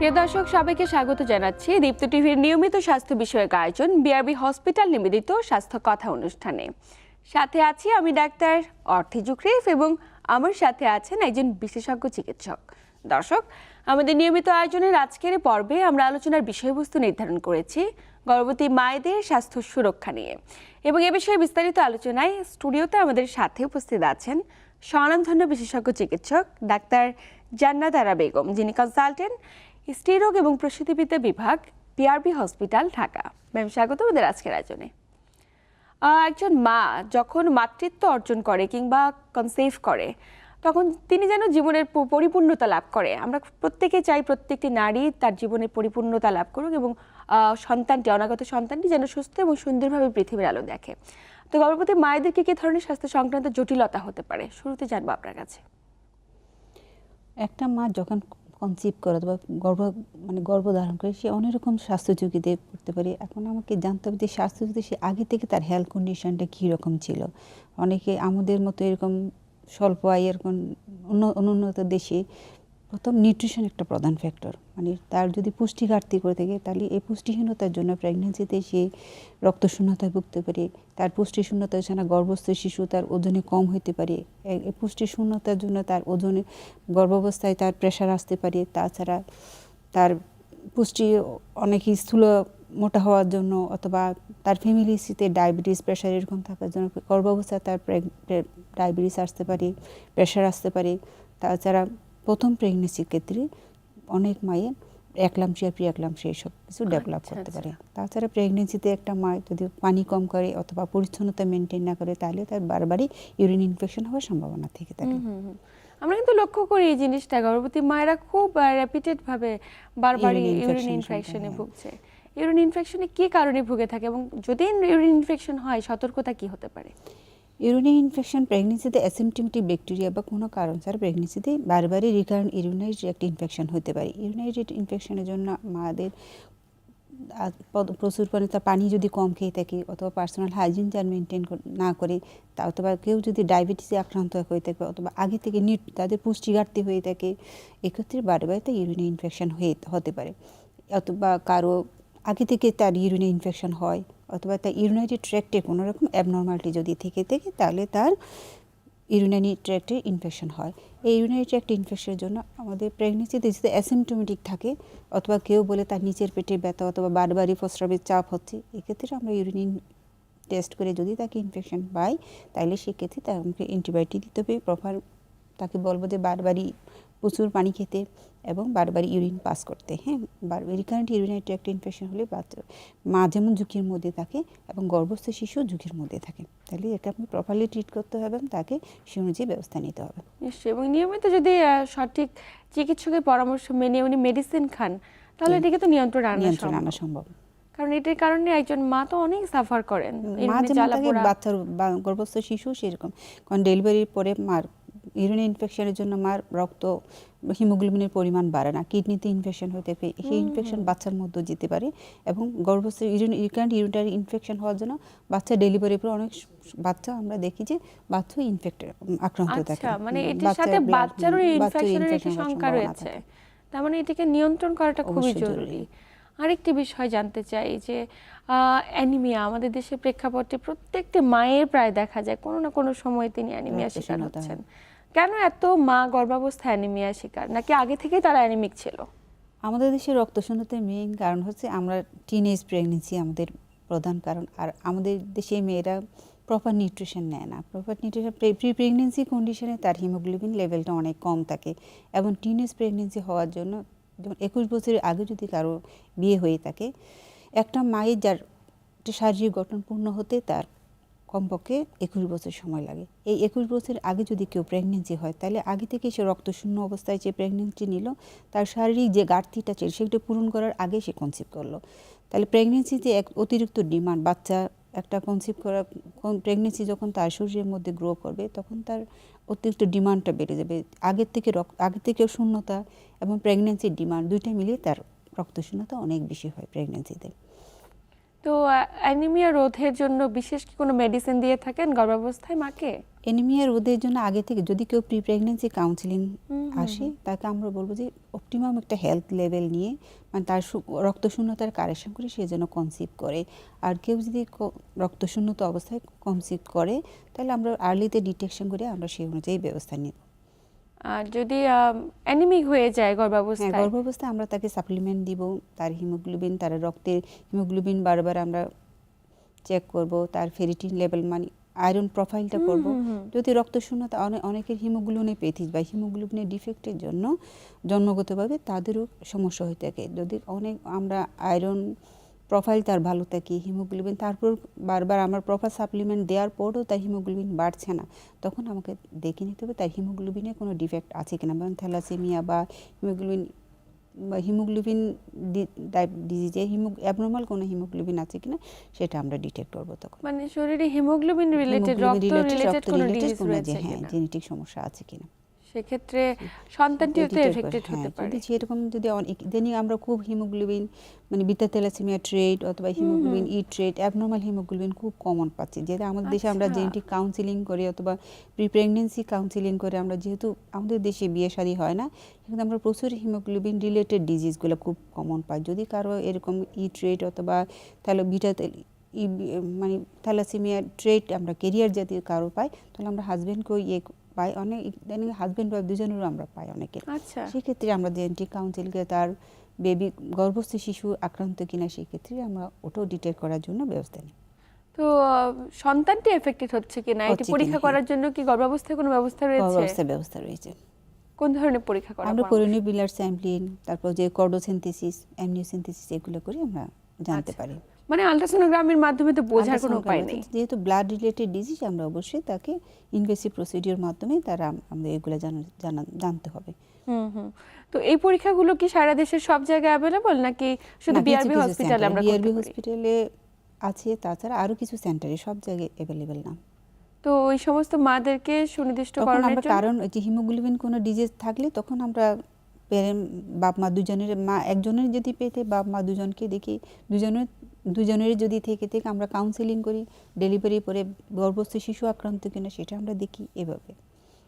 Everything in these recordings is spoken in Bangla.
প্রিয় দর্শক, সবাইকে স্বাগত জানাচ্ছি দীপ্ত টিভির নিয়মিত স্বাস্থ্য বিষয়ক আয়োজন বিআরবি হসপিটাল নিবেদিত স্বাস্থ্য কথা অনুষ্ঠানে। সাথে আছি আমি ডাক্তার অর্থি জুকরিফ এবং আমার সাথে আছেন একজন বিশেষজ্ঞ চিকিৎসক। দর্শক, আমাদের নিয়মিত আয়োজনের আজকের পর্বে আমরা আলোচনার বিষয়বস্তু নির্ধারণ করেছি গর্ভবতী মায়েদের স্বাস্থ্য সুরক্ষা নিয়ে, এবং এ বিষয়ে বিস্তারিত আলোচনায় স্টুডিওতে আমাদের সাথে উপস্থিত আছেন স্বনামধন্য বিশেষজ্ঞ চিকিৎসক ডাক্তার জান্নাত আরা বেগম, যিনি কনসালটেন্ট স্ত্রীরোগ এবং প্রসূতিবিদ্যা বিভাগ, বিআরবি হসপিটাল, ঢাকা। ম্যাম, স্বাগত আমাদের আজকের আয়োজনে। একজন মা যখন মাতৃত্ব অর্জন করে কিংবা কনসেভ করে, তখন তিনি যেন জীবনের পরিপূর্ণতা লাভ করে। আমরা প্রত্যেকে চাই প্রত্যেকটি নারী তার জীবনের পরিপূর্ণতা লাভ করুক এবং সন্তানটি, অনাগত সন্তানটি যেন সুস্থ এবং সুন্দরভাবে পৃথিবীর আলো দেখে। তো গর্ভবতী মায়েদেরকে কি ধরনের স্বাস্থ্য সংক্রান্ত জটিলতা হতে পারে, শুরুতে জানবো আপনার কাছে। একটা মা যখন কনসিভ করে অথবা গর্ভধারণ করে, সে অনেক রকম স্বাস্থ্য ঝুঁকিতে পড়তে পারে। এখন আমাকে জানতে হবে যে স্বাস্থ্য ঝুঁকি সে আগে থেকে তার হেলথ কন্ডিশনটা কীরকম ছিল। অনেকে আমাদের মতো এরকম স্বল্প আয়ের অনুন্নত দেশে প্রথম নিউট্রিশন একটা প্রধান ফ্যাক্টর, মানে তার যদি পুষ্টি ঘাটতি করে থাকে তাহলে এই পুষ্টিহীনতার জন্য প্রেগনেন্সিতে সে রক্তশূন্যতায় ভুগতে পারে। তার পুষ্টিশূন্যতার জন্য গর্ভস্থ শিশু তার ওজনে কম হতে পারে। এই পুষ্টিশূন্যতার জন্য তার ওজনে গর্ভাবস্থায় তার প্রেশার আসতে পারে। তাছাড়া তার পুষ্টি অনেকই স্থূল মোটা হওয়ার জন্য অথবা তার ফ্যামিলি হিস্ট্রিতে ডায়াবেটিস, প্রেশার এরকম থাকার জন্য গর্ভাবস্থায় তার ডায়াবেটিস আসতে পারে, প্রেশার আসতে পারে। তাছাড়া প্রথম প্রেগনেন্সির ক্ষেত্রে অনেক মায়ের একলামশিয়া, প্রি-একলামশিয়া এসব কিছু ডেভেলপ করতে পারে। তাছাড়া প্রেগনেন্সিতে একটা মা যদি পানি কম করে অথবা পরিচ্ছন্নতা মেনটেন না করে, তাহলে তার বারবারই ইউরিন ইনফেকশন হওয়ার সম্ভাবনা থেকে থাকে। আমরা কিন্তু লক্ষ্য করি এই জিনিসটা, গর্ভবতী মায়েরা খুব রেপিটেড ভাবে বারবারই ইউরিন ইনফেকশনে ভুগছে। ইউরিন ইনফেকশনে কি কারণে ভুগে থাকে এবং যদি ইউরিন ইনফেকশন হয় সতর্কতা কি হতে পারে? ইউরিনারি ইনফেকশন প্রেগনেন্সিতে অ্যাসিমপ্টমেটিক ব্যাকটেরিয়া বা কোনো কারণ ছাড়া প্রেগনেন্সিতে বারবারই রিকারেন্ট ইউরিনারি ট্র্যাক্ট ইনফেকশন হতে পারে। ইউরিনারি ট্র্যাক্ট ইনফেকশনের জন্য মাদের প্রচুর পরিমাণে পানি যদি কম খেয়ে থাকে অথবা পার্সোনাল হাইজিন যার মেনটেন না করে, তা অথবা কেউ যদি ডায়াবেটিসে আক্রান্ত হয়ে থাকে অথবা আগে থেকে তাদের পুষ্টি ঘাটতি হয়ে থাকে, এক্ষেত্রে বারবার তার ইউরিনারি ইনফেকশন হতে পারে। অথবা কারো আগে থেকে তার ইউরিনারি ইনফেকশন হয় অথবা তার ইউরিনারি ট্র্যাক্টে কোনো রকম অ্যাবনর্মালিটি যদি থেকে থাকে, তাহলে তার ইউরিনারি ট্র্যাক্টে ইনফেকশন হয়। এই ইউরিনারি ট্র্যাক্ট ইনফেকশনের জন্য আমাদের প্রেগনেন্সিতে যদি অ্যাসিমপ্টমেটিক থাকে অথবা কেউ বলে তার নিচের পেটে ব্যথা অথবা বারবারই প্রস্রাবের চাপ হচ্ছে, এক্ষেত্রে আমরা ইউরিন টেস্ট করে যদি তাকে ইনফেকশন পাই, তাহলে সেক্ষেত্রে তাকে অ্যান্টিবায়োটিক দিতে হবে। প্রপার তাকে বলবো যে বারবারই প্রচুর পানি খেতে এবং বারবার ইউরিন পাস করতে। রিকারেন্ট ইউরিনারি ট্র্যাক্ট ইনফেকশন হলে মা যেমন ঝুঁকির মধ্যে থাকে এবং গর্ভস্থ শিশু ঝুঁকির মধ্যে থাকে, তাহলে এটা আপনি প্রপারলি ট্রিট করতে হবে এবং তাকে সে অনুযায়ী ব্যবস্থা নিতে হবে। নিশ্চয়ই, এবং নিয়মিত যদি সঠিক চিকিৎসকের পরামর্শ মেনে উনি মেডিসিন খান, তাহলে এটাকে তো নিয়ন্ত্রণ আনা সম্ভব। কারণ এটার কারণে একজন মা তো অনেক সাফার করেন। বাচ্চার গর্ভস্থ শিশু সেরকম, কারণ ডেলিভারির পরে মার ইউরিন ইনফেকশনের জন্য মার রক্ত হিমোগ্লোবিনের পরিমাণ বাড়ে না, কিডনিতে ইনফেকশন হতে পারে, সেই ইনফেকশন বাচ্চার মধ্যে যেতে পারে এবং গর্ভস্থ রিকারেন্ট ইউরিনারি ইনফেকশন হওয়ার জন্য বাচ্চা ডেলিভারির পর অনেক বাচ্চা আমরা দেখি যে বাচ্চা ইনফেক্টেড আক্রান্ত থাকে। মানে এটার সাথে বাচ্চারও ইনফেকশনের একটা সংখ্যা রয়েছে, তার মানে এটাকে নিয়ন্ত্রণ করাটা খুবই জরুরি। আরেকটি বিষয় জানতে চাই যে অ্যানিমিয়া আমাদের দেশের প্রেক্ষাপটে প্রত্যেকটি মায়ের প্রায় দেখা যায় কোনো না কোনো সময় তিনি অ্যানিমিয়া শিকার হচ্ছেন। কেন এত মা গর্ভাবস্থায় অ্যানিমিয়া শিকার, নাকি আগে থেকে তারা অ্যানিমিক ছিল? আমাদের দেশে রক্তশূন্যতার মেইন কারণ হচ্ছে আমরা টিনেজ প্রেগনেন্সি আমাদের প্রধান কারণ। আর আমাদের দেশে মেয়েরা প্রপার নিউট্রিশন নেয় না। প্রপার নিউট্রিশন প্রি প্রেগনেন্সি কন্ডিশনে তার হিমোগ্লোবিন লেভেলটা অনেক কম থাকে এবং টিনেজ প্রেগনেন্সি হওয়ার জন্য যেমন 21 বছরের আগে যদি কারো বিয়ে হয়ে থাকে, একটা মায়ের যার শারীরিক গঠন পূর্ণ হতে তার কমপক্ষে 21 বছর সময় লাগে। এই 21 বছর আগে যদি কেউ প্রেগনেন্সি হয়, তাহলে আগে থেকে সে রক্তশূন্য অবস্থায় যে প্রেগনেন্সি নিল, তার শারীরিক যে ঘাটতিটা ছিল সেটা পূরণ করার আগে সে কনসিভ করলো। তাহলে প্রেগনেন্সিতে এক অতিরিক্ত ডিমান্ড, বাচ্চা একটা কনসিভ করা প্রেগনেন্সি যখন তার শরীরের মধ্যে গ্রো করবে তখন তার অতিরিক্ত ডিমান্ডটা বেড়ে যাবে। আগে থেকে শূন্যতা এবং প্রেগনেন্সির ডিমান্ড দুইটা মিলিয়ে তার রক্তশূন্যতা অনেক বেশি হয় প্রেগনেন্সিতে। তো অ্যানিমিয়া রোধের জন্য বিশেষ কি কোনো মেডিসিন দিয়ে থাকেন গর্ভাবস্থায় মাকে? অ্যানিমিয়া রোধের জন্য আগে থেকে যদি কেউ প্রি প্রেগনেন্সি কাউন্সিলিং আসে, তাকে আমরা বলবো যে অপটিমাম একটা হেলথ লেভেল নিয়ে, মানে তার রক্তশূন্যতার কারেকশন করে সে যেন কনসিভ করে। আর কেউ যদি রক্তশূন্যতা অবস্থায় কনসিভ করে, তাহলে আমরা আর্লিতে ডিটেকশন করে আমরা সেই অনুযায়ী ব্যবস্থা নিব। আর যদি অ্যানিমিক হয়ে যায় হ্যাঁ, গর্ভাবস্থায়? গর্ভাবস্থায় আমরা তাকে সাপ্লিমেন্ট দিব, তার হিমোগ্লোবিন, তার রক্তের হিমোগ্লোবিন বারবার আমরা চেক করব, তার ফেরিটিন লেভেল মানে আয়রন প্রোফাইলটা করব। যদি রক্তশূন্যতা অনেকের হিমোগ্লোবিনে পেথিস বা হিমোগ্লোবিনের ডিফেক্টের জন্য জন্মগতভাবে তাদেরও সমস্যা হয়ে থাকে। যদি অনেক আমরা আয়রন প্রোফাইল তার ভালো থাকে, হিমোগ্লোবিন, তারপর বারবার আমার প্রপার সাপ্লিমেন্ট দেওয়ার পরও তার হিমোগ্লোবিন বাড়ছে না, তখন আমাকে দেখে নিতে হবে তার হিমোগ্লোবিনে কোনো ডিফেক্ট আছে কিনা, যেমন থ্যালাসেমিয়া বা হিমোগ্লোবিন ডিজিজে অ্যাবনর্মাল কোনো হিমোগ্লোবিন আছে কিনা সেটা আমরা ডিটেক্ট করবো তখন। মানে শরীরে হিমোগ্লোবিন রিলেটেড, রক্ত রিলেটেড কোনো ডিজিজ রয়েছে হ্যাঁ, কিনা, জেনেটিক সমস্যা আছে কিনা, সেক্ষেত্রে সন্তানটিও তো এফেক্টেড হতে পারে। যদি সেরকম যদি ইদানিং আমরা খুব হিমোগ্লোবিন মানে বিটা থ্যালাসেমিয়া ট্রেট অথবা হিমোগ্লোবিন ই ট্রেট অ্যাবনর্মাল হিমোগ্লোবিন খুব কমন পাচ্ছি, যেটা আমাদের দেশে আমরা জেনেটিক কাউন্সিলিং করে অথবা প্রি প্রেগনেন্সি কাউন্সিলিং করে আমরা, যেহেতু আমাদের দেশে বিয়ে শাদী হয় না, সেখানে আমরা প্রচুর হিমোগ্লোবিন রিলেটেড ডিজিজগুলো খুব কমন পাই। যদি কারো এরকম ই ট্রেট অথবা তাহলে মানে থ্যালাসেমিয়া ট্রেট আমরা কেরিয়ার জাতীয় কারো পাই, তাহলে আমরা হাজব্যান্ডকেও পাই, অনেক ইদানিং হাজব্যান্ড ওয়াইফ দুজনেরও আমরা পাই অনেকে। আচ্ছা, সেক্ষেত্রে আমরা জেনেটিক কাউন্সিলকে তার বেবি গর্ভস্থ শিশু আক্রান্ত কিনা সেক্ষেত্রে আমরা ওটাও ডিটেক্ট করার জন্য ব্যবস্থা নিই। তো সন্তানটি এফেক্টেড হচ্ছে কিনা এটি পরীক্ষা করার জন্য কি গর্ভাবস্থায় কোনো ব্যবস্থা রয়েছে? ব্যবস্থা রয়েছে। কোন ধরনের পরীক্ষা করা? আমরা কোরিনিও বিলার স্যাম্পলিং, তারপর যে কর্ডোসিনথেসিস, অ্যামনিওসিনথেসিস এগুলো করে আমরা জানতে পারি। মানে আল্ট্রাসোনোগ্রামের মাধ্যমে তো বোঝার কোনো উপায় নেই। যেহেতু ব্লাড রিলেটেড ডিজিজ, আমরা অবশ্যই তাকে ইনভেসিভ প্রসিডিওর মাধ্যমে তারা আমরা এগুলো জানতে হবে। তো এই পরীক্ষাগুলো কি সারা দেশের সব জায়গায় অ্যাভেলেবল নাকি শুধু বিআরবি হসপিটালে আমরা করতে বিআরবি পারি? হসপিটালে আছে, তাছাড়া আরো কিছু সেন্টারে, সব জায়গায় অ্যাভেলেবল না। তো ওই সমস্ত মাদেরকে সুনির্দিষ্টকরণের আমরা জন্য কারণ যে হিমোগ্লোবিন কোনো ডিজিজ থাকলে তখন আমরা বাপ মা দুজনের, মা একজনের যদি পেতে বাপ মা দুজনকে দেখি, দুজনের যদি থেকে আমরা কাউন্সেলিং করি, ডেলিভারি পরে গর্ভস্থ শিশু আক্রান্ত কিনা সেটা আমরা দেখি এভাবে।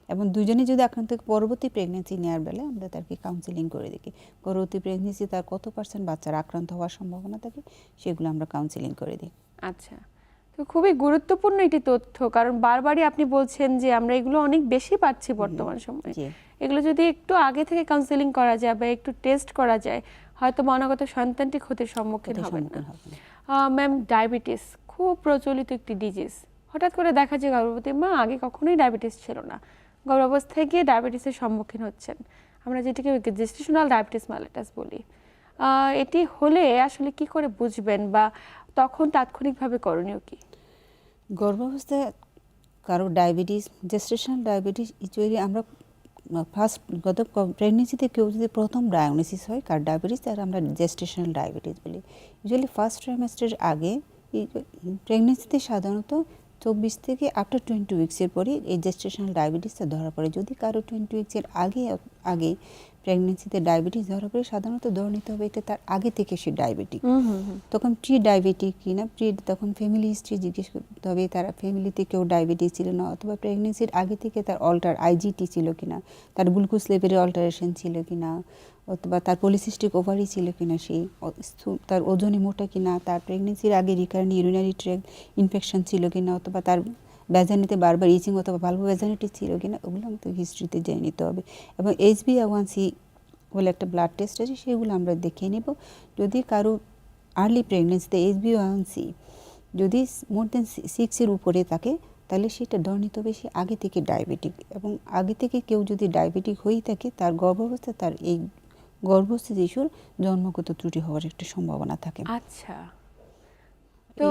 এবং দুজনে যদি আক্রান্ত পরবর্তী প্রেগনেন্সি নেওয়ার বেলায় আমরা তাকে কাউন্সেলিং করে দেখি, পরবর্তী প্রেগনেন্সি তার কত % বাচ্চার আক্রান্ত হওয়ার সম্ভাবনা থাকে, সেগুলো আমরা কাউন্সেলিং করে দিই। আচ্ছা, তো খুবই গুরুত্বপূর্ণ একটি তথ্য, কারণ বারবারই আপনি বলছেন যে আমরা এগুলো অনেক বেশি পাচ্ছি বর্তমান সময়ে। এগুলো যদি একটু আগে থেকে কাউন্সেলিং করা যায় বা একটু টেস্ট করা যায়, হয়তো অনাগত সন্তানটি ক্ষতির সম্মুখীন হবে না। ম্যাম, ডায়াবেটিস খুব প্রচলিত একটি ডিজিজ। হঠাৎ করে দেখা যায় গর্ভবতী মা আগে কখনোই ডায়াবেটিস ছিল না, গর্ভাবস্থায় গিয়ে ডায়াবেটিসের সম্মুখীন হচ্ছেন, আমরা যেটাকে জেস্টেশনাল ডায়াবেটিস মেলিটাস বলি। এটি হলে আসলে কি করে বুঝবেন বা তখন তাৎক্ষণিকভাবে করণীয় কি? গর্ভাবস্থায় কারো ডায়াবেটিস, জেস্টেশনাল ডায়াবেটিস ইউজুয়ালি আমরা ফার্স্ট প্রেগনেন্সিতে কেউ যদি প্রথম ডায়াগনোসিস হয় কার ডায়াবেটিস, তার আমরা জেস্টেশনাল ডায়াবেটিস বলি। ইউজুয়ালি ফার্স্ট ট্রাইমেস্টারের আগে, প্রেগনেন্সিতে সাধারণত 24 থেকে আফটার 20 উইক্সের পরে এই জেস্টেশনাল ডায়াবেটিসটা ধরা পড়ে। যদি কারো 20 উইক্সের আগে প্রেগনেন্সিতে ডায়াবেটিস ধরা পড়ে, সাধারণত ধরে নিতে হবে এটা তার আগে থেকে সে ডায়াবেটিক। তখন প্রি ডায়াবেটিক কিনা, তখন ফ্যামিলি হিস্ট্রি জিজ্ঞেস করতে হবে, তারা ফ্যামিলিতে কেউ ডায়াবেটিস ছিল না, অথবা প্রেগনেন্সির আগে থেকে তার আইজিটি ছিল কিনা, তার গ্লুকোজ লেভেলের অল্টারেশন ছিল কিনা, অথবা তার পলিসিস্টিক ওভারি ছিল কিনা, তার ওজনে মোটা কিনা, তার প্রেগনেন্সির আগে রিকারেন্ট ইউরিনারি ট্র্যাক্ট ইনফেকশন ছিল কিনা, অথবা তার ভ্যাজানিতে বারবার ইচিং অথবা ভালভো ভ্যাজানিটিস ছিল কিনা, ওগুলো আমাদের হিস্ট্রিতে জেনে নিতে হবে। এবং HbA1c বলে একটা ব্লাড টেস্ট আছে, সেগুলো আমরা দেখে নেব। যদি কারো আর্লি প্রেগনেন্সিতে HbA1c যদি মোর দেন 6 উপরে থাকে, তাহলে সেটা ধরে নিতে হবে সে আগে থেকে ডায়াবেটিক। এবং আগে থেকে কেউ যদি ডায়াবেটিক হয়েই থাকে, তার গর্ভাবস্থা, তার এই গর্ভস্থ শিশুর জন্মগত ত্রুটি হওয়ার একটা সম্ভাবনা থাকে। আচ্ছা, তো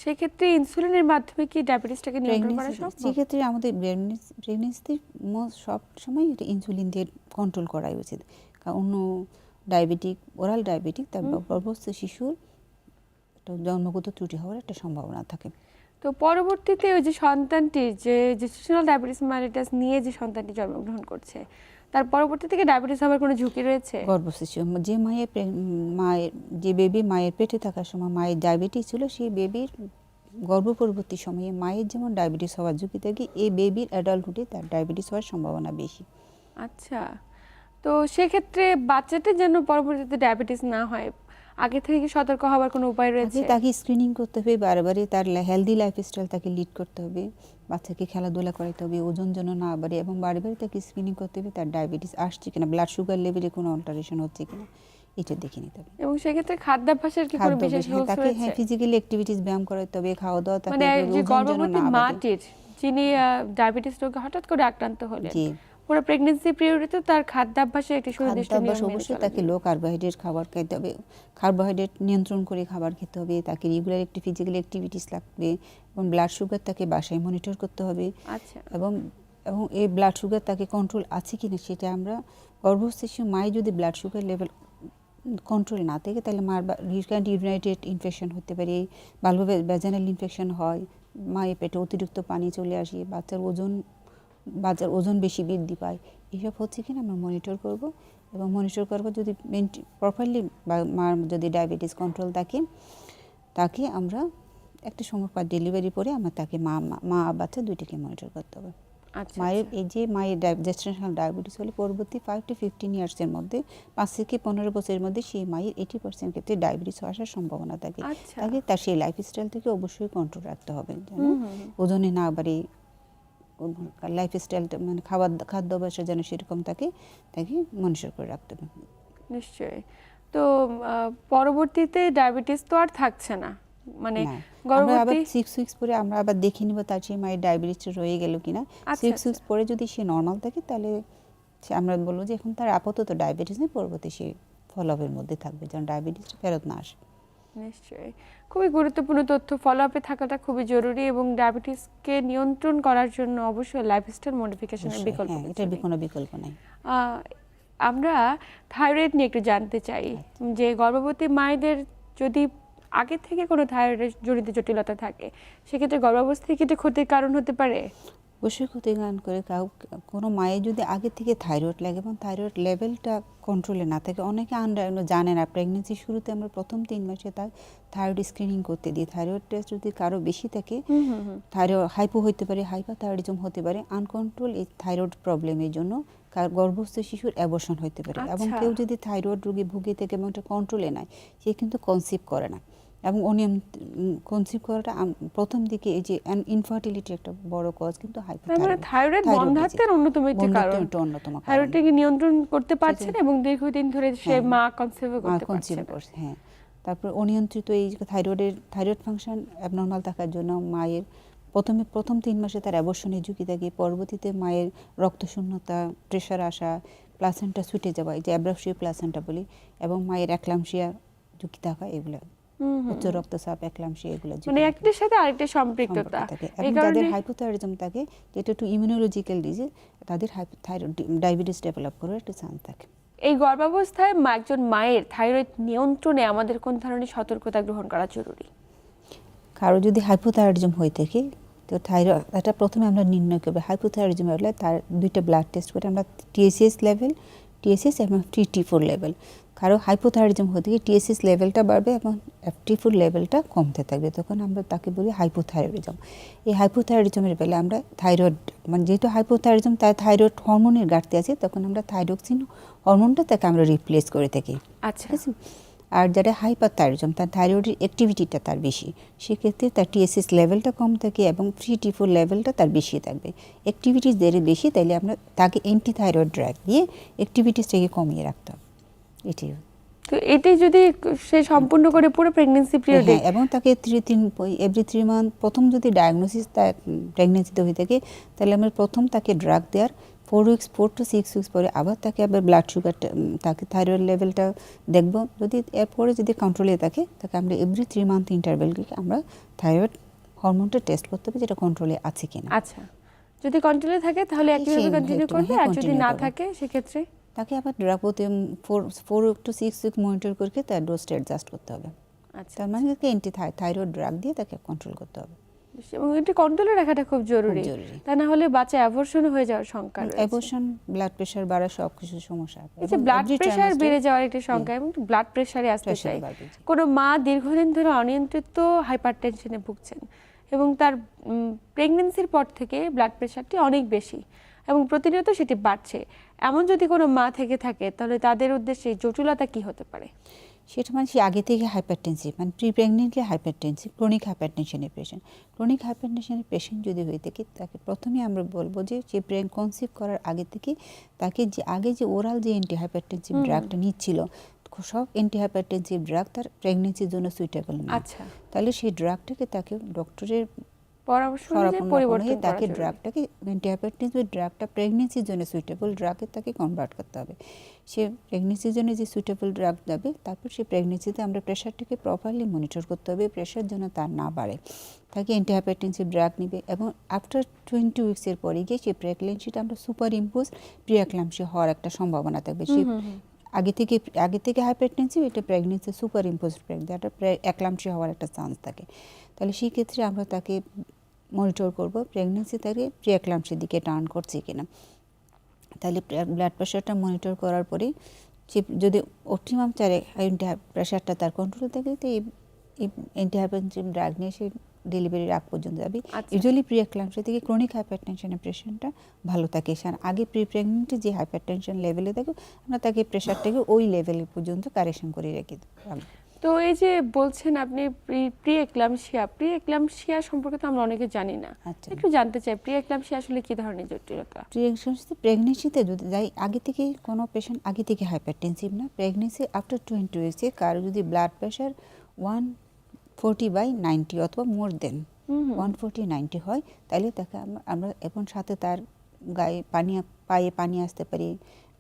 সেক্ষেত্রে ইনসুলিনের মাধ্যমে কি ডায়াবেটিসটাকে নিয়ন্ত্রণ করা সম্ভব? সেক্ষেত্রে আমাদের প্রেগনেন্সিতে সব সময় এটা ইনসুলিন দিয়ে কন্ট্রোল করাই উচিত। কারণ অন্য ডায়াবেটিক, ওরাল ডায়াবেটিক, তার গর্ভস্থ শিশুর জন্মগত ত্রুটি হওয়ার একটা সম্ভাবনা থাকে। তো পরবর্তীতে ওই যে সন্তানটির যে জেস্টেশনাল ডায়াবেটিস মেলিটাস নিয়ে যে সন্তানটি জন্মগ্রহণ করছে, তার পরবর্তী থেকে ডায়াবেটিস হওয়ার কোনো ঝুঁকি রয়েছে? গর্ভশিশু যে মায়ের যে বেবি মায়ের পেটে থাকার সময় মায়ের ডায়াবেটিস ছিল, সেই বেবির গর্ভ পরবর্তী সময়ে মায়ের যেমন ডায়াবেটিস হওয়ার ঝুঁকি থাকে, এই বেবির অ্যাডাল্টহুডে তার ডায়াবেটিস হওয়ার সম্ভাবনা বেশি। আচ্ছা, তো সেক্ষেত্রে বাচ্চাটার যেন পরবর্তীতে ডায়াবেটিস না হয়, আগে থেকে কি সতর্ক হওয়ার কোনো উপায় রয়েছে? তাকে স্ক্রিনিং করতে হবে, বারবারই তার হেলদি লাইফস্টাইল তাকে লিড করতে হবে, বাচ্চাকে খেলাধুলা করাতে হবে, ওজন যেন না বাড়ে, এবং বারবারই তাকে স্ক্রিনিং করতে হবে তার ডায়াবেটিস আসছে কিনা, ব্লাড সুগার লেভেলে কোনো অল্টারেশন হচ্ছে কিনা, এটা দেখে নিতে হবে। এবং সেক্ষেত্রে খাদ্যাভ্যাসের কি কোনো বিশেষ রুলস তাকে রয়েছে? ফিজিক্যালি অ্যাক্টিভিটিস ব্যায়াম করাতে হবে, খাওয়া দাওয়া তাকে মানে যে ওজন যেন গর্ভবতী না বাড়ে। মাটির যিনি ডায়াবেটিস রোগে হঠাৎ করে আক্রান্ত হলেন, জি, পুরো প্রেগন্যান্সি পিরিয়ডে তো তার খাদ্যাভ্যাসে একটি সুনির্দিষ্ট খাদ্যাভ্যাস নিয়ম মেনে অবশ্যই চলা তাকে লো কার্বোহাইড্রেট খাবার খেতে হবে, কার্বোহাইড্রেট নিয়ন্ত্রণ করে খাবার খেতে হবে, তাকে রেগুলার একটি ফিজিক্যাল অ্যাক্টিভিটিস লাগবে, এবং ব্লাড সুগার তাকে বাসায় মনিটর করতে হবে। আচ্ছা, এবং এই ব্লাড সুগার তাকে কন্ট্রোল আছে কিনা সেটা আমরা, গর্ভস্থিশু মায়ের যদি ব্লাড সুগার লেভেল কন্ট্রোল না থাকে তাহলে মার রিকারেন্ট ইউরিনারি ইনফেকশন হতে পারে, ভালোভাবে ভ্যাজানাল ইনফেকশন হয়, মায়ের পেটে অতিরিক্ত পানি চলে আসে, বাচ্চার ওজন বেশি বৃদ্ধি পায়, এইসব হচ্ছে কিনা আমরা মনিটর করব। এবং মনিটর করবো যদি প্রপারলি মার যদি ডায়াবেটিস কন্ট্রোল থাকে, তাকে আমরা একটা সময় পর ডেলিভারি পরে আমরা তাকে মা বাচ্চা দুইটাকে মনিটর করতে হবে। আচ্ছা, মায়ের এই যে মায়ের জেস্টেশনাল ডায়াবেটিস হলে পরবর্তী 5 to 15 ইয়ার্সের মধ্যে, 5 থেকে 15 বছরের মধ্যে সেই মায়ের 80% ক্ষেত্রে ডায়াবেটিস আসার সম্ভাবনা থাকে। আচ্ছা। তাকে তার সেই লাইফস্টাইল থেকে অবশ্যই কন্ট্রোল রাখতে হবে, যেন ওজনে না বাড়ে, লাইফস্টাইলটা মানে খাদ্যাভ্যাসটা যেন সেরকম থাকে, তাকে মনিটর করে রাখতে হবে। নিশ্চয়ই। তো পরবর্তীতে ডায়াবেটিস তো আর থাকছে না, মানে না, আমরা আবার গর্ভবতী 6 উইকস পরে আমরা আবার দেখে নিব তার সেই মায়ের ডায়াবেটিস রয়ে গেল কিনা। আচ্ছা, 6 উইকস পরে যদি সে নর্মাল থাকে তাহলে আমরা বলবো যে এখন তার আপাতত ডায়াবেটিস নেই, পরবর্তী সে ফলো আপের মধ্যে থাকবে যেন ডায়াবেটিসটা ফেরত না আসে। নিশ্চয়ই খুবই গুরুত্বপূর্ণ তথ্য, ফলো আপে থাকাটা খুবই জরুরি, এবং ডায়াবেটিসকে নিয়ন্ত্রণ করার জন্য অবশ্যই লাইফস্টাইল মডিফিকেশনের বিকল্প হ্যাঁ, এটার কোনো বিকল্প নাই। আহ, আমরা থাইরয়েড নিয়ে একটু জানতে চাই, যে গর্ভবতী মায়েদের যদি আগে থেকে কোনো থাইরয়েডের জনিত জটিলতা থাকে, সেক্ষেত্রে গর্ভাবস্থা কি এটা ক্ষতির কারণ হতে পারে? অবশ্যই ক্ষতিগ্রহণ করে কোনো মায়ের যদি আগে থেকে থাইরয়েড লাগে এবং থাইরয়েড লেভেলটা কন্ট্রোলে না থাকে, অনেকে জানে না প্রেগনেন্সির শুরুতে আমরা প্রথম 3 মাসে তার থাইরয়েড স্ক্রিনিং করতে দিই। থাইরয়েড টেস্ট যদি কারো বেশি থাকে, থাইরয়েড হাইপো হতে পারে, হাইপারথাইরয়েডিজম হতে পারে, আনকন্ট্রোল এই থাইরয়েড প্রবলেমের জন্য গর্ভস্থ শিশুর অ্যাবর্শন হতে পারে। এবং কেউ যদি থাইরয়েড রোগে ভুগে থাকে এবং এটা কন্ট্রোলে নাই, সে কিন্তু কনসিভ করে না। এবং অনিয়ম কনসিভ করাটা প্রথম দিকে এই যে ইনফার্টিলিটি একটা বড় কজ কিন্তু থাইরয়েড বন্ধ্যাত্বের অন্যতম একটি কারণ। থাইরয়েডকে নিয়ন্ত্রণ করতে পারছেন এবং দীর্ঘদিন ধরে সে মা কনসিভ করতে পারছে না। হ্যাঁ, তারপর অনিয়ন্ত্রিত এই যে থাইরয়েড ফাংশন অ্যাবনর্মাল থাকার জন্য মায়ের প্রথম 3 মাসে তার অ্যাবর্শনের ঝুঁকি থাকে, পরবর্তীতে মায়ের রক্তশূন্যতা, প্রেশার আসা, প্লাসেন্টা ছুটে যাওয়া, এই যে অ্যাব্রাপশিয়া প্লাসেন্টা বলি, এবং মায়ের অ্যাক্লামশিয়া ঝুঁকি থাকা, এগুলো উচ্চ রক্তচাপ, এক্লামশিয়া, এগুলো মানে একটির সাথে আরেকটির সম্পৃক্ততা থাকে। এবং যাদের হাইপোথাইরয়েডিজম থাকে, যেটা একটু ইমিউনোলজিক্যাল ডিজিজ, তাদের ডায়াবেটিস ডেভেলপ করার একটা চান্স থাকে। এই গর্ভাবস্থায় একজন মায়ের থাইরয়েড নিয়ন্ত্রণে আমাদের কোন ধরনের সতর্কতা গ্রহণ করা জরুরি? কারো যদি হাইপোথাইরয়েডিজম হয়ে থাকে, তো থাইরয়েড এটা প্রথমে আমরা নির্ণয় করবো। হাইপোথাইরয়েডিজম হলে তার 2টা ব্লাড টেস্ট করে আমরা টিএসএস লেভেল, টিএসএস এবং T4 লেভেল। কারো হাইপোথাইরয়েডিজম হতে গিয়ে টিএসএস লেভেলটা বাড়বে এবং T4 লেভেলটা কমতে থাকবে, তখন আমরা তাকে বলি হাইপোথাইরয়েডিজম। এই হাইপোথাইরয়েডিজমের বেলা আমরা থাইরয়েড, মানে যেহেতু হাইপোথাইরয়েডিজম তার থাইরয়েড হরমোনের ঘাটতি আছে, তখন আমরা থাইরক্সিন হরমোনটা তাকে আমরা রিপ্লেস করে থাকি। আচ্ছা, ঠিক আছে। আর যারা হাইপারথাইরয়েডিজম, তার থাইরয়েডের অ্যাক্টিভিটিটা তার বেশি, সেক্ষেত্রে তার টিএসএস লেভেলটা কম থাকে এবং T4 লেভেলটা তার বেশি থাকবে। অ্যাক্টিভিটিস যদি বেশি, তাহলে আমরা তাকে অ্যান্টিথাইরয়েড ড্রাগ দিয়ে অ্যাক্টিভিটিসটাকে কমিয়ে রাখতে হবে। এটাই। তো এটাই যদি সে সম্পূর্ণ করে পুরো প্রেগন্যান্সি পিরিয়ডে, এবং তাকে এভরি 3 মান্থ, প্রথম যদি ডায়াগনোসিস তার প্রেগনেন্সিতে হয়ে থাকে, তাহলে আমরা প্রথম তাকে ড্রাগ দেওয়ার 4 to 6 উইকস পরে আবার তাকে আবার ব্লাড সুগারটা, তাকে থাইরয়েড লেভেলটা দেখব। যদি এরপরে যদি কন্ট্রোলে থাকে, তাকে আমরা এভরি 3 মান্থ ইন্টারভ্যালকে আমরা থাইরয়েড হরমোনটা টেস্ট করতে হবে, যেটা কন্ট্রোলে আছে কিনা। আচ্ছা, যদি কন্ট্রোলে থাকে তাহলে একইভাবে কন্টিনিউ করবে, আর যদি না থাকে সেক্ষেত্রে তাকে আবার ড্রাগ 4 to 6 উইক মনিটর করে তার ডোজটা অ্যাডজাস্ট করতে হবে। আচ্ছা, তার মানে তাকে থাইরয়েড ড্রাগ দিয়ে তাকে কন্ট্রোল করতে হবে। এবং এটি কন্ট্রোলে রাখাটা খুব জরুরি, জরুরি। তা না হলে বাচ্চা অ্যাবর্শন হয়ে যাওয়ার শঙ্কা রয়েছে। অ্যাবর্শন, ব্লাড প্রেশার বাড়া সবকিছু সমস্যা হবে। এই যে ব্লাড প্রেশার বেড়ে যাওয়ার একটি শঙ্কা এবং ব্লাড প্রেশারে আসতে চাই, কোনো মা দীর্ঘদিন ধরে অনিয়ন্ত্রিত হাইপারটেনশনে ভুগছেন এবং তার প্রেগন্যান্সির পর থেকে ব্লাড প্রেশারটি অনেক বেশি এবং প্রতিনিয়ত সেটি বাড়ছে, এমন যদি কোনো মা থেকে থাকে তাহলে তাদের উদ্দেশ্যে জটিলতা কি হতে পারে? সেটা মানে সে আগে থেকে হাইপারটেনসিভ, মানে প্রি প্রেগনেন্টলি হাইপারটেনসিভ, ক্রনিক হাইপারটেনশনের পেশেন্ট। ক্রনিক হাইপারটেনশনের পেশেন্ট যদি হয়ে থাকে তাকে প্রথমে আমরা বলবো যে সে কনসিভ করার আগে থেকে তাকে যে আগে যে ওরাল যে অ্যান্টি হাইপারটেনসিভ ড্রাগটা নিচ্ছিল, সব অ্যান্টি হাইপারটেনসিভ ড্রাগ তার প্রেগনেন্সির জন্য সুইটেবল না। আচ্ছা, তাহলে সেই ড্রাগটাকে তাকে ডক্টরের পরামর্শ অনুযায়ী পরিবর্তন তাকে করা ড্রাগটাকে অ্যান্টিহাইপারটেনসিভ ড্রাগটা প্রেগনেন্সির জন্য সুইটেবল ড্রাগে তাকে কনভার্ট করতে হবে। সে প্রেগনেন্সির জন্য যে সুইটেবল ড্রাগ দেবে, তারপর সে প্রেগনেন্সিতে আমরা প্রেশারটাকে প্রপারলি মনিটর করতে হবে, প্রেশার যেন তার না বাড়ে। তাকে অ্যান্টিহাইপারটেনসিভ ড্রাগ নিবে এবং আফটার 20 উইক্সের পরে গিয়ে সেই প্রেগনেন্সিটা আমরা সুপার ইম্পোজ প্রিয়াক্লাম্পসিয়া হওয়ার একটা সম্ভাবনা থাকবে। সে আগে থেকে হাইপারটেনসিভ, এটা প্রেগনেন্সি সুপার ইম্পোজ যেটা একলাম্পসিয়া হওয়ার একটা চান্স থাকে। তাহলে সেই ক্ষেত্রে আমরা তাকে মনিটর করব প্রেগনেন্সি তাকে প্রিয়াক্লাম্পসির দিকে টার্ন করছে কিনা। তাহলে ব্লাড প্রেশারটা মনিটর করার পরে সে যদি অপটিমাম চারে প্রেশারটা তার কন্ট্রোলে থাকে, তো এই অ্যান্টিহাইপারটেনসিভ ড্রাগ নিয়ে সে ডেলিভারির আগ পর্যন্ত যাবে। ইউজুয়ালি প্রিয়াক্লাম্পসিয়া থেকে ক্রনিক হাইপারটেনশনের পেশেন্টটা ভালো থাকে। আগে প্রি প্রেগনেন্টে যে হাইপারটেনশন লেভেলে থাকে আমরা তাকে প্রেশারটাকে ওই লেভেল পর্যন্ত কারেকশন করে রেখে দেব। তো এই যে বলছেন আপনি প্রি-এক্লাম্পসিয়া সম্পর্কে তো আমরা অনেকে জানি না, একটু জানতে চাই প্রি-এক্লাম্পসিয়া আসলে কি ধরনের জটিলতা? প্রেগনেন্সিতে যদি যাই আগে থেকে কোনো পেশেন্ট আগে থেকে হাইপারটেনসিভ না, প্রেগনেন্সি আফটার 20 উইক্সে কারো যদি ব্লাড প্রেশার 140/90 অথবা মোর দেন 140/90 হয়, তাহলে তাকে আমরা এখন সাথে তার গায়ে পায়ে পানি আসতে পারি,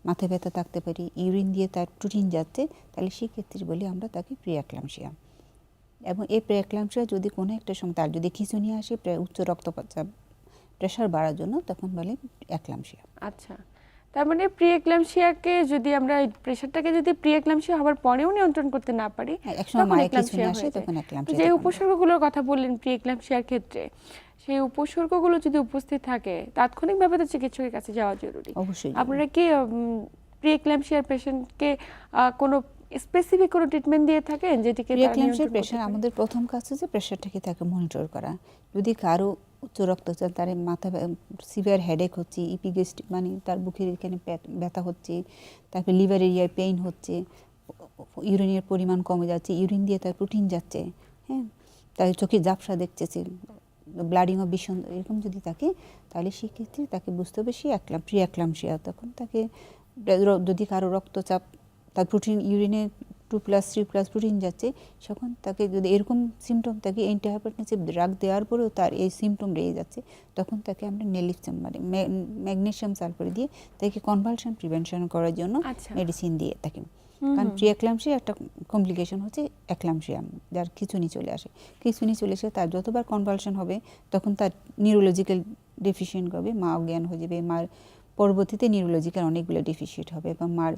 মাথা ব্যথা থাকতে পারি, ইউরিন দিয়ে তার প্রোটিন যাচ্ছে, তাহলে সেক্ষেত্রে বলি আমরা তাকে প্রি-এক্লাম্পসিয়া। এবং এই প্রি-এক্লাম্পসিয়া যদি কোনো একটা সময় তার যদি খিঁচুনি আসে, উচ্চ রক্তচাপ প্রেশার বাড়ার জন্য, তখন বলে এক্লাম্পসিয়া। আচ্ছা, তার মানে প্রি-এক্লাম্পসিয়াকে যদি আমরা প্রেশারটাকে যদি প্রি-এক্লাম্পসিয়া হওয়ার পরেও নিয়ন্ত্রণ করতে না পারি, তখন এক্লাম্পসিয়া আসে। তখন এক্লাম্পসিয়া। যে উপসর্গগুলোর কথা বললেন প্রি-এক্লাম্পসিয়ার ক্ষেত্রে, সেই উপসর্গগুলো যদি উপস্থিত থাকে তাৎক্ষণিকভাবে তো চিকিৎসকের কাছে যাওয়া জরুরি। অবশ্যই। আপনারা কি প্রি-এক্লাম্পসিয়ার পেশেন্টকে কোনো স্পেসিফিক কোনো ট্রিটমেন্ট দিয়ে থাকেন যেটিকে প্রি-এক্লাম্পসিয়ার পেশেন্ট আমাদের প্রথম কাজ হচ্ছে প্রেশারটাকে তাকে মনিটর করা। যদি কারো উচ্চ রক্তচাপ, তার মাথা সিভিয়ার হেডেক হচ্ছে, ইপিগ্যাস্ট্রিক মানে তার বুকের এখানে ব্যথা হচ্ছে, তারপরে লিভার এরিয়ায় পেইন হচ্ছে, ইউরিনের পরিমাণ কমে যাচ্ছে, ইউরিন দিয়ে তার প্রোটিন যাচ্ছে, হ্যাঁ, তার চোখে ঝাপসা দেখতেছে, ব্লাডিং অফ ভীষণ এরকম যদি থাকে, তাহলে সেক্ষেত্রে তাকে বুঝতে হবে সে প্রি-এক্লাম্পসিয়া। তখন তাকে যদি কারো রক্তচাপ, তার প্রোটিন ইউরিনে 2+3+ প্রোটিন যাচ্ছে, তখন তাকে যদি এরকম সিমটম থাকে, অ্যান্টিহাইপারটেনসিভ ড্রাগ দেওয়ার পরেও তার এই সিমটম রয়ে যাচ্ছে, তখন তাকে আমরা নেলিফ্যাম মানে ম্যাগনেসিয়াম সালফার দিয়ে তাকে কনভালশন প্রিভেনশন করার জন্য মেডিসিন দিয়ে থাকি। কারণ প্রি-এক্লাম্পসিয়া একটা কমপ্লিকেশন হচ্ছে এক্লাম্পসিয়া, যার খিঁচুনি চলে আসে। খিঁচুনি চলে এসে তার যতবার কনভালশন হবে তখন তার নিউরোলজিক্যাল ডেফিসিয়েন্ট হবে, মা অজ্ঞান হয়ে যাবে, মার পরবর্তীতে নিউরোলজিক্যাল অনেকগুলো ডেফিসিয়েন্ট হবে এবং মার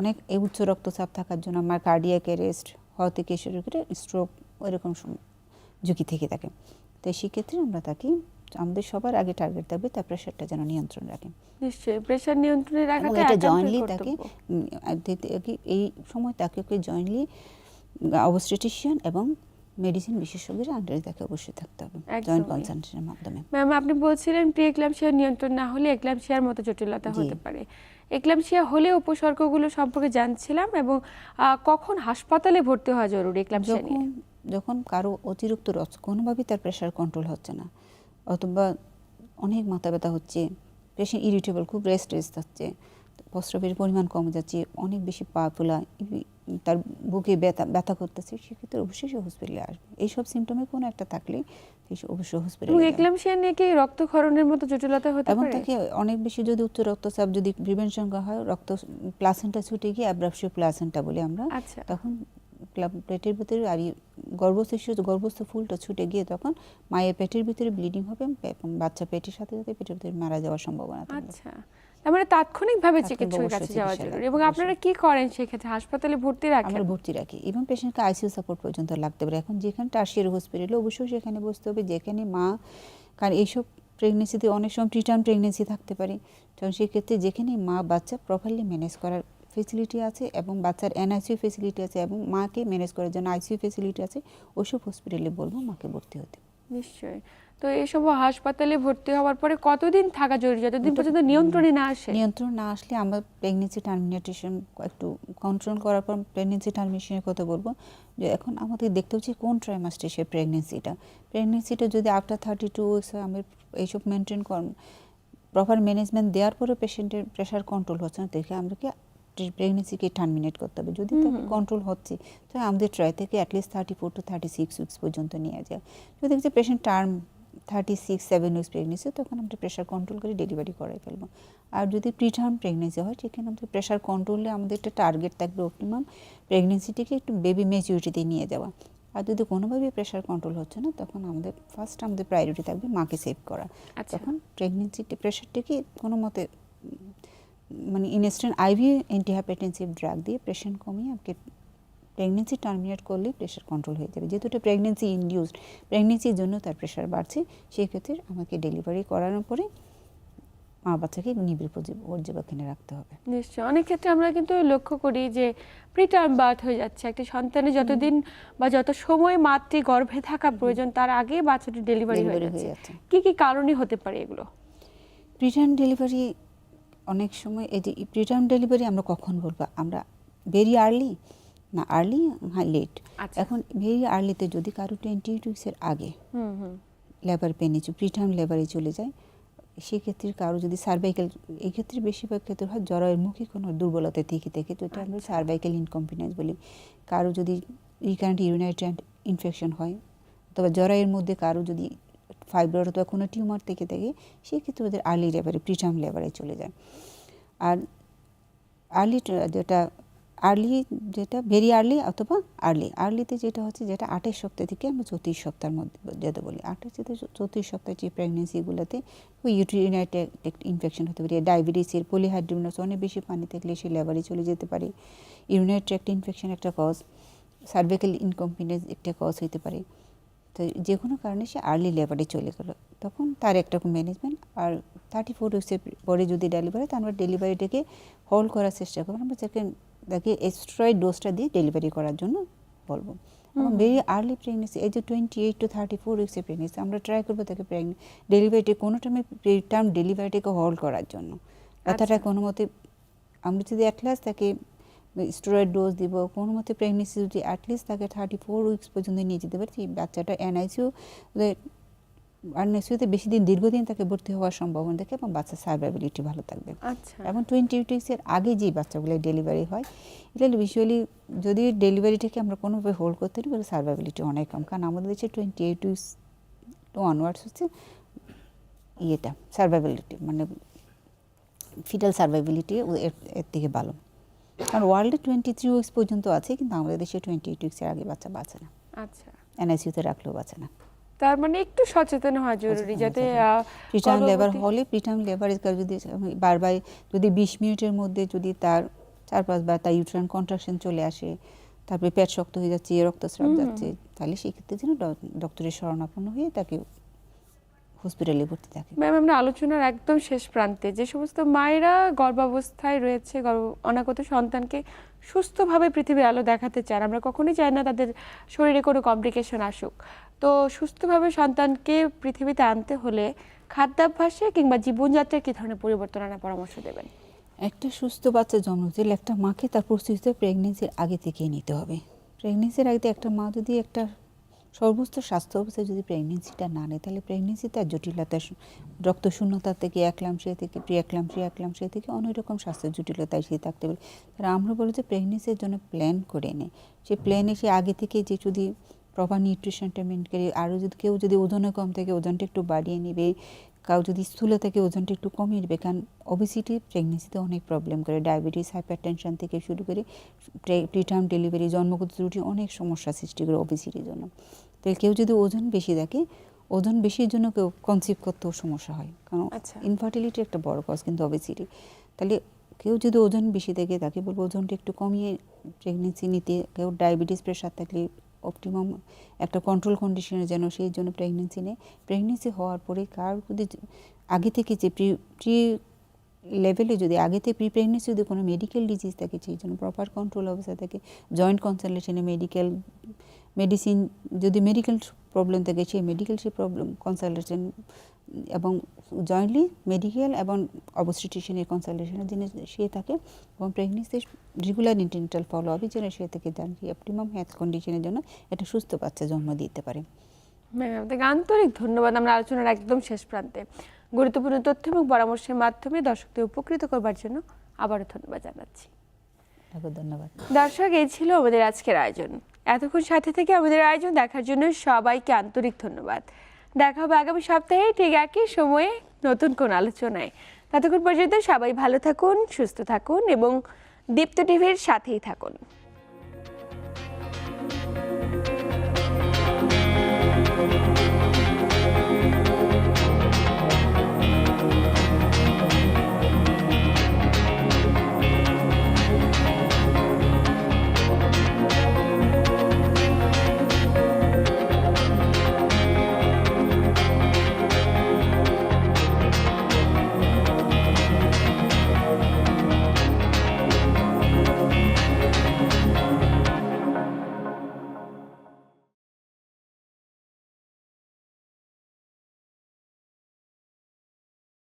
অনেক উচ্চ রক্তচাপ থাকার জন্য মার কার্ডিয়াক অ্যারেস্ট হওয়া থেকে শুরু করে স্ট্রোক ওইরকম ঝুঁকি থেকে থাকে। তো সেক্ষেত্রে আমরা তাকে আমাদের সবার আগে টার্গেট থাকবে তার প্রেশারটা যেন নিয়ন্ত্রণ রাখে। নিশ্চয়ই প্রেশার নিয়ন্ত্রণে রাখাটা এটা জয়েন্টলি তাকে এই সময় তাকে জয়েন্টলি অবস্টেট্রিশিয়ান এবং মেডিসিন বিশেষজ্ঞের আন্ডারে তাকে অবশ্যই থাকতে হবে জয়েন্ট কনসালটেশনের মাধ্যমে। ম্যাম, আপনি বলছিলেন প্রি-এক্লাম্পসিয়া নিয়ন্ত্রণ না হলে এক্লাম্পসিয়ার মতো জটিলতা হতে পারে। এক্লাম্পসিয়া হলে উপসর্গগুলো সম্পর্কে জানছিলাম এবং কখন হাসপাতালে ভর্তি হওয়া জরুরি এক্লাম্পসিয়া নিয়ে? যখন কারো অতিরিক্ত কোনোভাবেই তার প্রেশার কন্ট্রোল হচ্ছে না, অথবা অনেক মাথা ব্যথা হচ্ছে, পেশেন্ট ইরিটেবল, খুব রেস্টলেস হচ্ছে, প্রস্রাবের পরিমাণ কমে যাচ্ছে, অনেক বেশি পা ফোলা, তার বুকে ব্যথা করতেছে, সেক্ষেত্রে অবশ্যই সে হসপিটালে আসবে। এইসব সিমটমে কোনো একটা থাকলে অবশ্যই হসপিটালে। এক্লাম্পসিয়া নিয়ে কি রক্তক্ষরণের মতো জটিলতা হতে পারে? এবং তাকে অনেক বেশি যদি উচ্চ রক্তচাপ যদি প্রিভেনশন করা হয়, প্লাসেন্টা ছুটে গিয়ে অ্যাব্রাপশিও প্লাসেন্টা বলি আমরা, তখন পেটের ভিতরে আর গর্ভস্থ ফুলটা ছুটে গিয়ে তখন মায়ের পেটের ভিতরে ব্লিডিং হবে এবং বাচ্চা পেটের সাথে সাথে পেটের ভিতরে মারা যাওয়ার সম্ভাবনা থাকে। আচ্ছা, তার মানে তাৎক্ষণিকভাবে তাৎক্ষণিক চিকিৎসকের অবশ্যই কাছে যাওয়া চিকিৎসা জরুরি। লাগবে, এবং আপনারা কি করেন সেক্ষেত্রে, হাসপাতালে ভর্তি রাখেন? আমরা ভর্তি রাখি এবং পেশেন্টকে আইসিইউ সাপোর্ট পর্যন্ত লাগতে পারে। এখন যেখানে টার্সিয়ারি হসপিটালে অবশ্যই সেখানে বসতে হবে, যেখানে মা, কারণ এইসব প্রেগনেন্সিতে অনেক সময় প্রিটার্ম প্রেগনেন্সি থাকতে পারে, তখন সেক্ষেত্রে যেখানে মা বাচ্চা প্রপারলি ম্যানেজ করার ফেসিলিটি আছে এবং বাচ্চার এনআইসিইউ ফেসিলিটি আছে এবং মাকে ম্যানেজ করার জন্য আইসিইউ ফেসিলিটি আছে, ওইসব হসপিটালে বলবো মাকে ভর্তি হতে। নিশ্চয়ই। তো এইসব হাসপাতালে ভর্তি হওয়ার পরে কতদিন থাকা জরুরি, যতদিন পর্যন্ত নিয়ন্ত্রণে না আসে? নিয়ন্ত্রণ না আসলে আমরা প্রেগনেন্সি টার্মিনেশন একটু কন্ট্রোল করার পর প্রেগনেন্সি টার্মিনেশনের কথা বলবো। যে এখন আমাদের দেখতে হচ্ছে কোন ট্রাইমাস্টে সে প্রেগনেন্সিটা যদি আফটার 32 উইকস হয়, আমরা এইসব মেনটেন প্রপার ম্যানেজমেন্ট দেওয়ার পরে পেশেন্টের প্রেশার কন্ট্রোল হচ্ছে না, দেখে আমাদেরকে প্রেগনেন্সিকে টার্মিনেট করতে হবে। যদি তাকে কন্ট্রোল হচ্ছে, তো আমাদের ট্রাই থেকে অ্যাটলিস্ট 34 to 36 উইকস পর্যন্ত নিয়ে যায়। যদি দেখছি পেশেন্ট 36-7 উইকস প্রেগনেন্সি, তখন আমরা প্রেশার কন্ট্রোল করে ডেলিভারি করাই ফেলবো। আর যদি প্রিটার্ম প্রেগনেন্সি হয়, সেখানে আমাদের প্রেশার কন্ট্রোলে আমাদের একটা টার্গেট থাকবে অপটিমাম প্রেগনেন্সিটিকে একটু বেবি ম্যাচিউরিটিতে নিয়ে যাওয়া। আর যদি কোনোভাবে প্রেশার কন্ট্রোল হচ্ছে না, তখন আমাদের আমাদের প্রায়োরিটি থাকবে মাকে সেভ করা। তখন প্রেগনেন্সিটি প্রেশারটিকে কোনো মতে মানে ইনস্ট্যান্ট আইভি অ্যান্টিহাইপারটেনসিভ ড্রাগ দিয়ে প্রেশার কমিয়ে আমাকে প্রেগনেন্সি টার্মিনেট করলে প্রেশার কন্ট্রোল হয়ে যাবে। যেহেতু এটা প্রেগনেন্সি ইনডিউসড, প্রেগনেন্সির জন্য তার প্রেশার বাড়ছে, সেই ক্ষেত্রে আমাকে ডেলিভারি করানোর পরে মা বাচ্চাকে নিবিড় পর্যবেক্ষণে রাখতে হবে। নিশ্চয়। অনেক ক্ষেত্রে আমরা কিন্তু লক্ষ্য করি যে প্রিটার্ম বার্থ হয়ে যাচ্ছে, একটি সন্তানের যতদিন বা যত সময় মাতৃ গর্ভে থাকা প্রয়োজন তার আগে বাচ্চাটি ডেলিভারি হয়ে যাচ্ছে। কি কি কারণে হতে পারে এগুলো? প্রিটার্ম ডেলিভারি অনেক সময়, এই যে প্রিটার্ম ডেলিভারি আমরা কখন বলবো, আমরা ভেরি আর্লি না আর্লি, হ্যাঁ লেট। এখন ভেরি আর্লিতে যদি কারো 28 উইকসের আগে লেবার পেনে প্রিটার্ম লেবারে চলে যায়, সেক্ষেত্রে কারো যদি সার্ভাইকেল, এই ক্ষেত্রে বেশিরভাগ ক্ষেত্রে হয় জরায়ুর মুখে কোনো দুর্বলতা থেকে তো এটা আমরা সার্ভাইকেল ইনকম্পিটেন্স বলি। কারো যদি রিকারেন্ট ইউরিনারি ট্র্যাক্ট ইনফেকশন হয়, অথবা জরায়ুর মধ্যে কারো যদি ফাইব্রয়েড অথবা কোনো টিউমার থেকে সেক্ষেত্রে ওদের আর্লি লেবারে প্রিটার্ম লেবারে চলে যায়। আর যেটা ভেরি আর্লি অথবা আর্লিতে যেটা হচ্ছে, যেটা 28 সপ্তাহ থেকে আমরা 34 সপ্তাহের মধ্যে যেতে বলি। 28 থেকে 34 সপ্তাহের যে প্রেগনেন্সিগুলোতে ওই ইউরিনারি ট্র্যাক্ট ইনফেকশন হতে পারে, ডায়াবেটিসের, পলিহাইড্রোমিনাস, অনেক বেশি পানি থাকলে সে লেবারে চলে যেতে পারে। ইউরিনারি ট্র্যাক্ট ইনফেকশন একটা কজ, সার্ভাইকাল ইনকম্পিটেন্স একটা কজ হতে পারে। তো যে কোনো কারণে সে আর্লি লেবারে চলে গেল, তখন তার একটা ম্যানেজমেন্ট। আর 34 উইকসের পরে যদি ডেলিভারি, তো আমরা ডেলিভারিটাকে হোল্ড করার চেষ্টা করবো। আমরা তাকে স্টেরয়েড ডোজটা দিয়ে ডেলিভারি করার জন্য বলবো। এবং ভেরি আর্লি প্রেগনেন্সি, এই যে 28 to 34 উইকসের প্রেগনেন্সি, আমরা ট্রাই করবো তাকে ডেলিভারিটি কোনো টার্ম ডেলিভারিটাকে হোল্ড করার জন্য। কথাটা কোনো মতে আমরা যদি অ্যাটলাস্ট তাকে স্টেরয়েড ডোজ দিব, কোনো মতে প্রেগনেন্সি যদি অ্যাটলিস্ট তাকে 34 উইকস পর্যন্ত নিয়ে যেতে পারে, সেই বাচ্চাটা এনআইসিউতে বেশি দিন, দীর্ঘদিন তাকে ভর্তি হওয়ার সম্ভাবনা থাকে এবং বাচ্চার সার্ভাইবিলিটি ভালো থাকবে। এবং 28 উইকসের আগে যে বাচ্চাগুলো ডেলিভারি হয়, এটা ইউজুয়ালি যদি ডেলিভারিটাকে আমরা কোনোভাবে হোল্ড করতে পারি, বলে সার্ভাইবিলিটি অনেক কম। কারণ আমাদের দেশে 28 উইকস টু অনওয়ার্ডস হচ্ছে সার্ভাইবিলিটি, মানে ফিটাল সার্ভাইবিলিটি এর থেকে ভালো। কারণ ওয়ার্ল্ডে 23 উইকস পর্যন্ত আছে, কিন্তু আমাদের দেশে 28 উইকসের আগে বাচ্চা বাঁচে না। এনআইসিউতে রাখলেও বাঁচে না। তার মানে একটু সচেতন হওয়া জরুরি, যাতে প্রিটার্ম লেবার হলে, প্রিটার্ম লেবারের যদি বারবার যদি 20 মিনিটের মধ্যে যদি তার 4-5 বার তার ইউট্রাইন কন্ট্রাকশন চলে আসে, তারপরে পেট শক্ত হয়ে যাচ্ছে, রক্তস্রাব যাচ্ছে, তাহলে সেক্ষেত্রে যেন ডক্টরের শরণাপন্ন হয়ে তাকে হসপিটালে ভর্তি থাকে। ম্যাম, আমরা আলোচনার একদম শেষ প্রান্তে, যে সমস্ত মায়েরা গর্ভাবস্থায় রয়েছে, অনাগত সন্তানকে সুস্থভাবে পৃথিবীর আলো দেখাতে চান, আমরা কখনোই চাই না তাদের শরীরে কোনো কমপ্লিকেশন আসুক। তো সুস্থভাবে সন্তানকে পৃথিবীতে আনতে হলে খাদ্যাভ্যাসে কিংবা জীবনযাত্রায় কী ধরনের পরিবর্তন আনার পরামর্শ দেবেন? একটা সুস্থ বাচ্চা জন্ম দিলে একটা মাকে তার প্রস্তুতি প্রেগনেন্সির আগে থেকেই নিতে হবে। প্রেগনেন্সির আগে একটা মা যদি একটা সর্বোচ্চ স্বাস্থ্য অবস্থায় যদি প্রেগনেন্সিটা না নেয়, তাহলে প্রেগনেন্সি তার জটিলতা, রক্তশূন্যতা থেকে একলামশিয়া থেকে প্রি-একলামশিয়া থেকে অনেক রকম স্বাস্থ্য জটিলতায় সে থাকতে পারে। তারা আমরা বলি যে প্রেগনেন্সির জন্য প্ল্যান করে নেয়, সে প্ল্যানে সে আগে থেকে যে যদি প্রপার নিউট্রিশনটা মেনটেন করে, আরও যদি কেউ যদি ওজনে কম থাকে ওজনটা একটু বাড়িয়ে নেবে, কাউ যদি স্থূল থাকে ওজনটা একটু কমিয়ে নেবে। কারণ ওবেসিটি প্রেগনেন্সিতে অনেক প্রবলেম করে, ডায়াবেটিস, হাইপারটেনশন থেকে শুরু করে প্রিটার্ম ডেলিভারি, জন্মগত ত্রুটি, অনেক সমস্যা সৃষ্টি করে ওবেসিটির জন্য। তো কেউ যদি ওজন বেশি থাকে, ওজন বেশির জন্য কেউ কনসিভ করতেও সমস্যা হয়, কারণ আচ্ছা। ইনফার্টিলিটি একটা বড় কজ কিন্তু অবেসিটি। তাহলে কেউ যদি ওজন বেশি থাকে তাকে বলবো ওজনটা একটু কমিয়ে প্রেগনেন্সি নিতে। কেউ ডায়াবেটিস প্রেশার থাকলে অপটিমাম একটা কন্ট্রোল কন্ডিশনে যেন সেই জন্য প্রেগনেন্সি নেয়। প্রেগনেন্সি হওয়ার পরে কার যদি আগে থেকে যে প্রি লেভেলে যদি আগে থেকে প্রি প্রেগনেন্সি যদি কোনো মেডিকেল ডিজিজ থাকে সেই জন্য প্রপার কন্ট্রোল অবস্থা থাকে, জয়েন্ট কনসালটেশনে মেডিসিন যদি মেডিকেল প্রবলেম থাকে সেই মেডিকেল সেই প্রবলেম কনসালটেশন এবং জয়েন্টলি মেডিকেল এবং অবস্ট্রিটিশিয়ানের কনসালটেশনের জন্য সে থাকে এবং প্রেগনেন্সির রেগুলার ইন্টেন্টাল ফলো আপের জন্য সে থেকে জানি অপটিমাম হেলথ কন্ডিশনের জন্য একটা সুস্থ বাচ্চা জন্ম দিতে পারে। ম্যাম আপনাকে আন্তরিক ধন্যবাদ। আমরা আলোচনার একদম শেষ প্রান্তে গুরুত্বপূর্ণ তথ্য এবং পরামর্শের মাধ্যমে দর্শকদের উপকৃত করবার জন্য আবারও ধন্যবাদ জানাচ্ছি। ধন্যবাদ দর্শক, এই ছিল আমাদের আজকের আয়োজন। এতক্ষণ সাথে থেকে আমাদের আয়োজন দেখার জন্য সবাইকে আন্তরিক ধন্যবাদ। দেখা হবে আগামী সপ্তাহে ঠিক একই সময়ে নতুন কোন আলোচনায়। ততক্ষণ পর্যন্ত সবাই ভালো থাকুন, সুস্থ থাকুন এবং দীপ্ত টিভির সাথেই থাকুন।